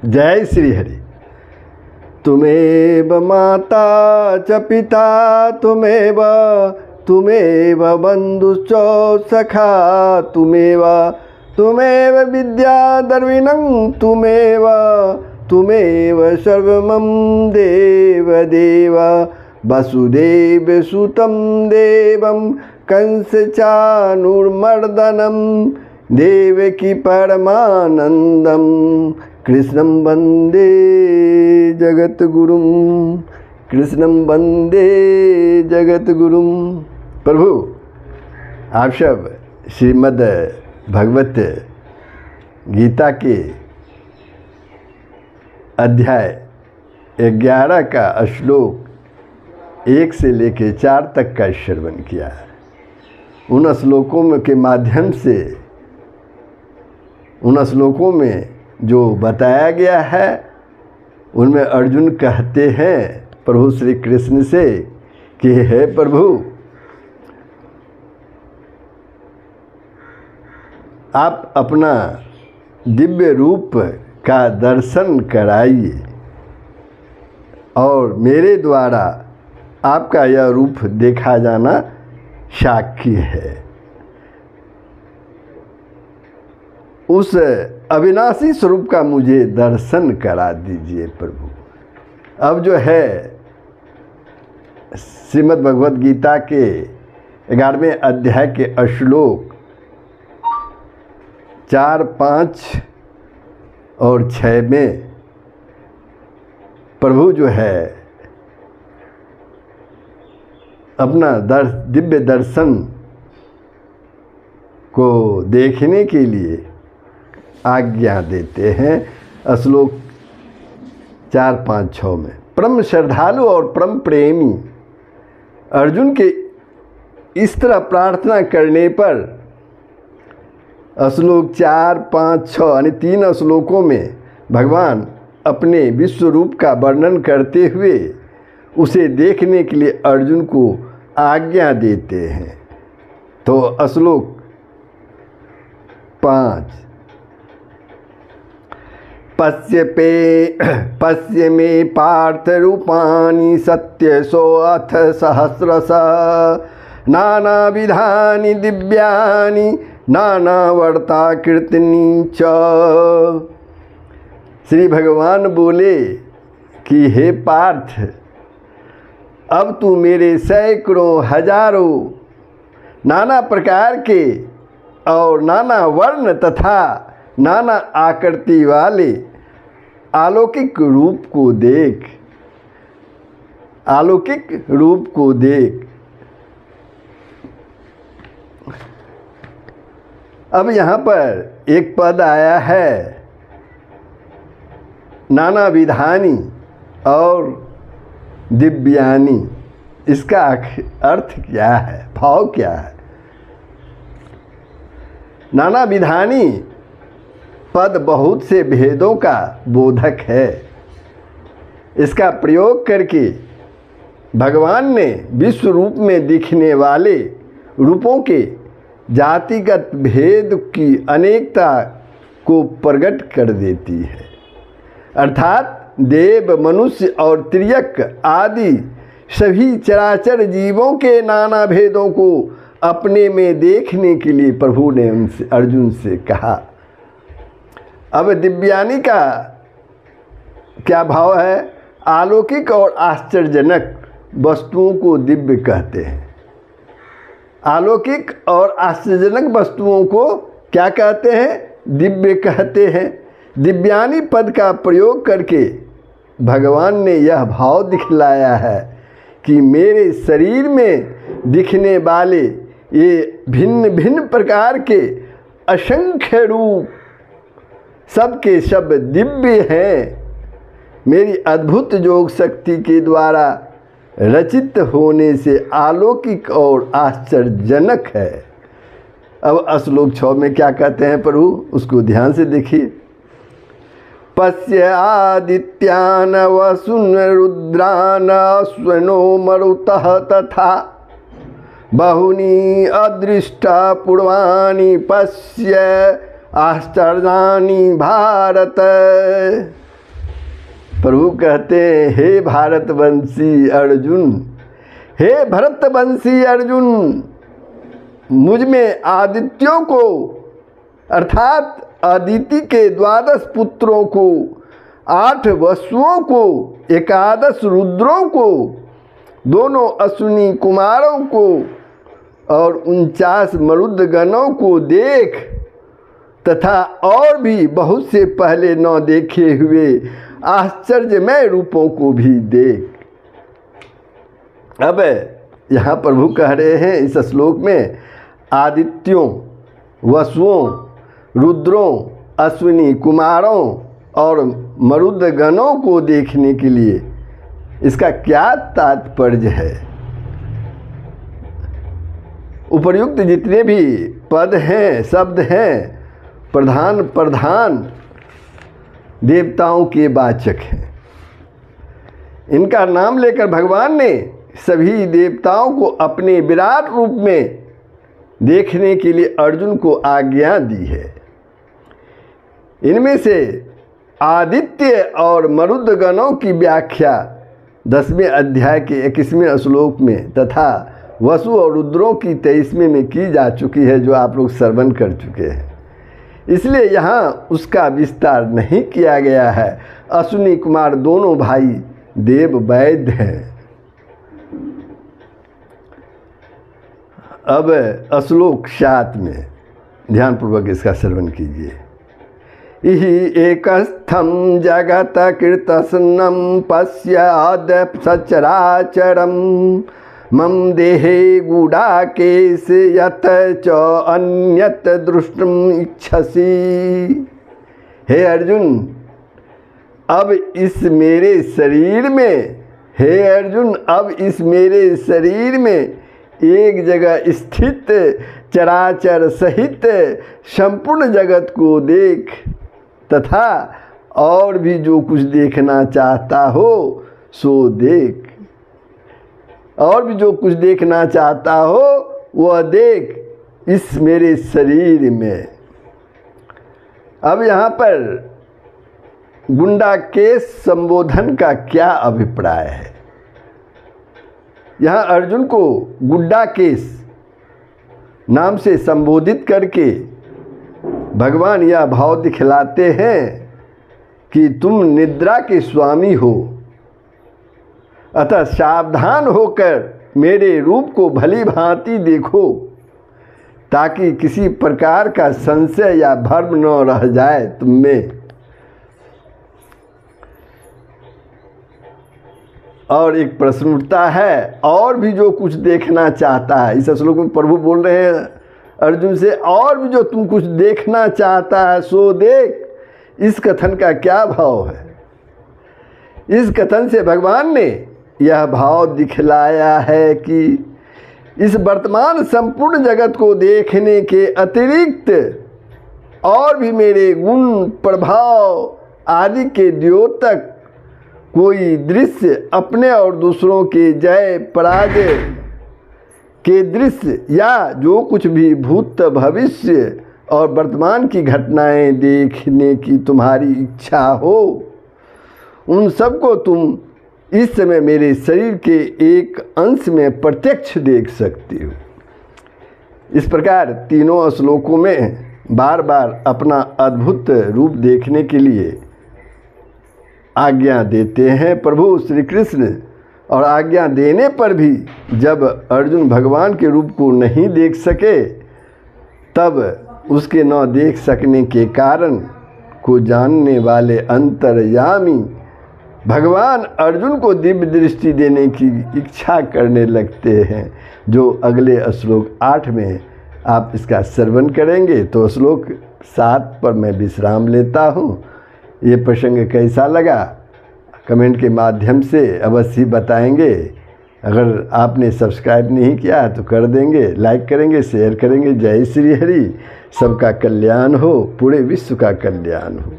जय श्री हरि। तुमेव माता च पिता तुमेव बन्धुश्च सखा तुमेव विद्या द्रविणं तुमेव सर्वमं देव वसुदेवसुतं देवं कंसचाणूरमर्दनं देवकी परमानन्दं कृष्णं वन्दे जगद्गुरुं। प्रभु, आप सब श्रीमद् भगवत गीता के अध्याय 11 का श्लोक 1 से लेकर 4 तक का श्रवण किया। उन श्लोकों के माध्यम से उन श्लोकों में जो बताया गया है उनमें अर्जुन कहते हैं प्रभु श्री कृष्ण से कि हे प्रभु, आप अपना दिव्य रूप का दर्शन कराइए और मेरे द्वारा आपका यह रूप देखा जाना साक्षी है। उस अविनाशी स्वरूप का मुझे दर्शन करा दीजिए प्रभु। अब जो है श्रीमद् भगवत गीता के 11वें अध्याय के श्लोक 4, 5 और 6 में प्रभु जो है अपना दिव्य दर्शन को देखने के लिए आज्ञा देते हैं। श्लोक 4, 5, 6 में परम श्रद्धालु और परम प्रेमी अर्जुन के इस तरह प्रार्थना करने पर श्लोक 4, 5, 6 यानी 3 श्लोकों में भगवान अपने विश्व रूप का वर्णन करते हुए उसे देखने के लिए अर्जुन को आज्ञा देते हैं। तो श्लोक 5, पश्य मे पार्थ रूपाणि सत्यसो अथ सहस्रश नानाविधानि दिव्यानि नानावर्ताकृतीनि च। श्री भगवान बोले कि हे पार्थ, अब तू मेरे सैकड़ों हजारों नाना प्रकार के और नाना वर्ण तथा नाना आकृति वाले अलौकिक रूप को देख। अब यहाँ पर एक पद आया है नाना विधानी और दिव्यानी। इसका अर्थ क्या है, भाव क्या है? नाना विधानी पद बहुत से भेदों का बोधक है। इसका प्रयोग करके भगवान ने विश्व रूप में दिखने वाले रूपों के जातिगत भेद की अनेकता को प्रकट कर देती है। अर्थात देव, मनुष्य और तिर्यक आदि सभी चराचर जीवों के नाना भेदों को अपने में देखने के लिए प्रभु ने उनसे अर्जुन से कहा। अब दिव्यानी का क्या भाव है? अलौकिक और आश्चर्यजनक वस्तुओं को दिव्य कहते हैं। अलौकिक और आश्चर्यजनक वस्तुओं को क्या कहते हैं? दिव्य कहते हैं। दिव्यानी पद का प्रयोग करके भगवान ने यह भाव दिखलाया है कि मेरे शरीर में दिखने वाले ये भिन्न भिन्न प्रकार के असंख्य रूप सब के सब दिव्य हैं। मेरी अद्भुत योग शक्ति के द्वारा रचित होने से अलौकिक और आश्चर्यजनक है। अब श्लोक 6 में क्या कहते हैं प्रभु, उसको ध्यान से देखिए। पश्य आदित्यान वसुन रुद्रान स्वनो मरुतः तथा बहुनी अदृष्टा पूर्वाणि पश्य आश्चर्यानि भारत। प्रभु कहते हैं, हे भारतवंशी अर्जुन, हे भरतवंशी अर्जुन, मुझ में आदित्यों को अर्थात अदिति के 12 पुत्रों को, 8 वसुओं को, 11 रुद्रों को, दोनों अश्विनी कुमारों को और 49 मरुदगणों को देख तथा और भी बहुत से पहले न देखे हुए आश्चर्यमय रूपों को भी देख। अब यहाँ प्रभु कह रहे हैं इस श्लोक में आदित्यों, वसुओं, रुद्रों, अश्विनी कुमारों और मरुदगणों को देखने के लिए इसका क्या तात्पर्य है। उपर्युक्त जितने भी पद हैं, शब्द हैं, प्रधान देवताओं के वाचक हैं। इनका नाम लेकर भगवान ने सभी देवताओं को अपने विराट रूप में देखने के लिए अर्जुन को आज्ञा दी है। इनमें से आदित्य और मरुदगणों की व्याख्या 10वें अध्याय के 21वें श्लोक में तथा वसु और रुद्रों की 23वें में की जा चुकी है, जो आप लोग श्रवण कर चुके हैं। इसलिए यहाँ उसका विस्तार नहीं किया गया है। अश्विनी कुमार दोनों भाई देव वैद्य हैं। अब श्लोक 7 में ध्यानपूर्वक इसका श्रवण कीजिए। इहि एकस्थं जगत कीर्तस्नं पश्याद सचराचरं मम देहे गूढ़ाकेश यत च अन्यत दृष्टुम इच्छसि। हे अर्जुन, अब इस मेरे शरीर में, हे अर्जुन, अब इस मेरे शरीर में एक जगह स्थित चराचर सहित संपूर्ण जगत को देख तथा और भी जो कुछ देखना चाहता हो सो देख। और भी जो कुछ देखना चाहता हो वह देख इस मेरे शरीर में। अब यहाँ पर गुंडाकेश संबोधन का क्या अभिप्राय है। यहाँ अर्जुन को गुंडाकेश नाम से संबोधित करके भगवान यह भाव दिखलाते हैं कि तुम निद्रा के स्वामी हो, अतः सावधान होकर मेरे रूप को भली भांति देखो ताकि किसी प्रकार का संशय या भ्रम न रह जाए तुम में। और एक प्रश्न उठता है, और भी जो कुछ देखना चाहता है। इस श्लोक में प्रभु बोल रहे हैं अर्जुन से, और भी जो तुम कुछ देखना चाहता है सो देख। इस कथन का क्या भाव है। इस कथन से भगवान ने यह भाव दिखलाया है कि इस वर्तमान संपूर्ण जगत को देखने के अतिरिक्त और भी मेरे गुण, प्रभाव आदि के द्योतक कोई दृश्य, अपने और दूसरों के जय पराजय के दृश्य या जो कुछ भी भूत, भविष्य और वर्तमान की घटनाएं देखने की तुम्हारी इच्छा हो, उन सब को तुम इस समय मेरे शरीर के एक अंश में प्रत्यक्ष देख सकते हो। इस प्रकार तीनों श्लोकों में बार बार अपना अद्भुत रूप देखने के लिए आज्ञा देते हैं प्रभु श्री कृष्ण। और आज्ञा देने पर भी जब अर्जुन भगवान के रूप को नहीं देख सके, तब उसके न देख सकने के कारण को जानने वाले अंतर्यामी भगवान अर्जुन को दिव्य दृष्टि देने की इच्छा करने लगते हैं, जो अगले श्लोक 8 में आप इसका श्रवण करेंगे। तो श्लोक 7 पर मैं विश्राम लेता हूँ। ये प्रसंग कैसा लगा कमेंट के माध्यम से अवश्य बताएंगे। अगर आपने सब्सक्राइब नहीं किया तो कर देंगे, लाइक करेंगे, शेयर करेंगे। जय श्री हरि। सबका कल्याण हो, पूरे विश्व का कल्याण हो।